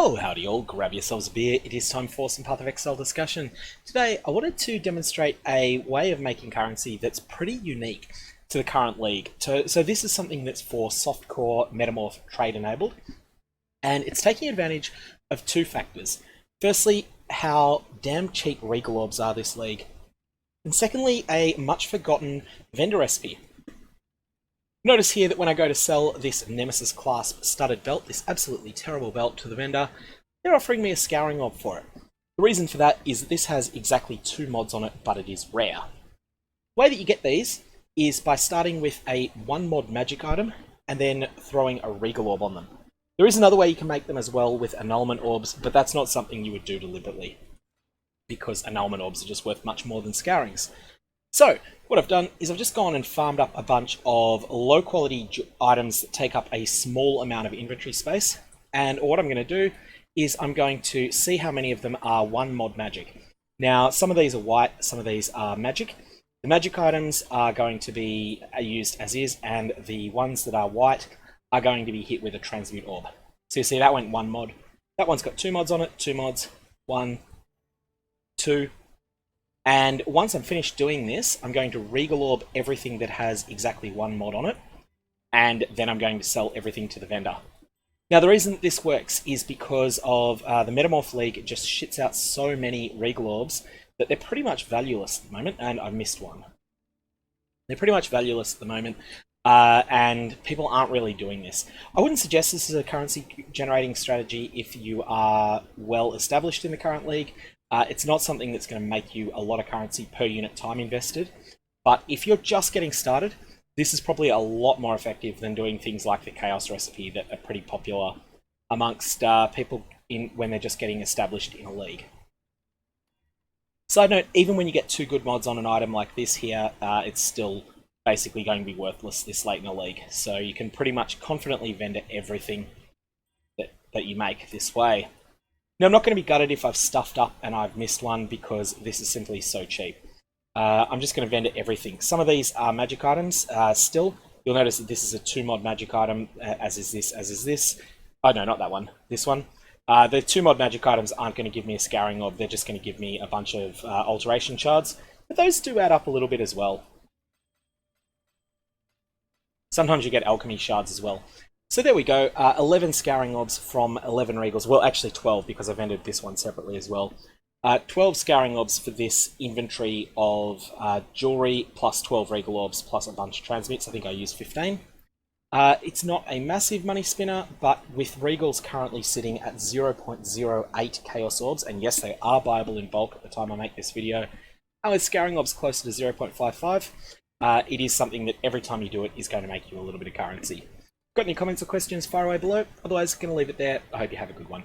Oh, howdy all, grab yourselves a beer, it is time for some Path of Exile discussion. Today I wanted to demonstrate a way of making currency that's pretty unique to the current league. So this is something that's for softcore Metamorph trade enabled, and it's taking advantage of two factors. Firstly, how damn cheap Regal Orbs are this league, and secondly, a much forgotten vendor recipe. Notice here that when I go to sell this Nemesis clasp studded belt, this absolutely terrible belt to the vendor, they're offering me a scouring orb for it. The reason for that is that this has exactly 2 mods on it, but it is rare. The way that you get these is by starting with a 1 mod magic item and then throwing a Regal Orb on them. There is another way you can make them as well with annulment orbs, but that's not something you would do deliberately, because annulment orbs are just worth much more than scourings. So, what I've done is I've just gone and farmed up a bunch of low quality items that take up a small amount of inventory space, and what I'm going to do is I'm going to see how many of them are 1 mod magic. Now, some of these are white, some of these are magic. The magic items are going to be used as is, and the ones that are white are going to be hit with a transmute orb. So you see that went 1 mod. That one's got 2 mods on it, 2 mods, 1, 2, and once I'm finished doing this, I'm going to Regal Orb everything that has exactly 1 mod on it, and then I'm going to sell everything to the vendor. Now, the reason that this works is because of the Metamorph League. It just shits out so many Regal Orbs that they're pretty much valueless at the moment, and I missed one. They're pretty much valueless at the moment, and people aren't really doing this. I wouldn't suggest this is a currency generating strategy if you are well established in the current league. It's not something that's going to make you a lot of currency per unit time invested, but if you're just getting started, this is probably a lot more effective than doing things like the Chaos recipe that are pretty popular amongst people when they're just getting established in a league. Side note, even when you get 2 good mods on an item like this here, it's still basically going to be worthless this late in a league, so you can pretty much confidently vendor everything that you make this way. Now, I'm not going to be gutted if I've stuffed up and I've missed one, because this is simply so cheap. I'm just going to vendor everything. Some of these are magic items still. You'll notice that this is a 2 mod magic item, as is this. Oh no, not that one. This one. The 2 mod magic items aren't going to give me a scouring orb. They're just going to give me a bunch of alteration shards. But those do add up a little bit as well. Sometimes you get alchemy shards as well. So there we go, 11 scouring orbs from 11 regals. Well, actually 12, because I've entered this one separately as well. 12 scouring orbs for this inventory of jewelry, plus 12 regal orbs, plus a bunch of transmutes. I think I used 15. It's not a massive money spinner, but with regals currently sitting at 0.08 chaos orbs, and yes, they are buyable in bulk at the time I make this video, and with scouring orbs closer to 0.55, it is something that every time you do it is going to make you a little bit of currency. Got any comments or questions, fire away below. Otherwise, going to leave it there. I hope you have a good one.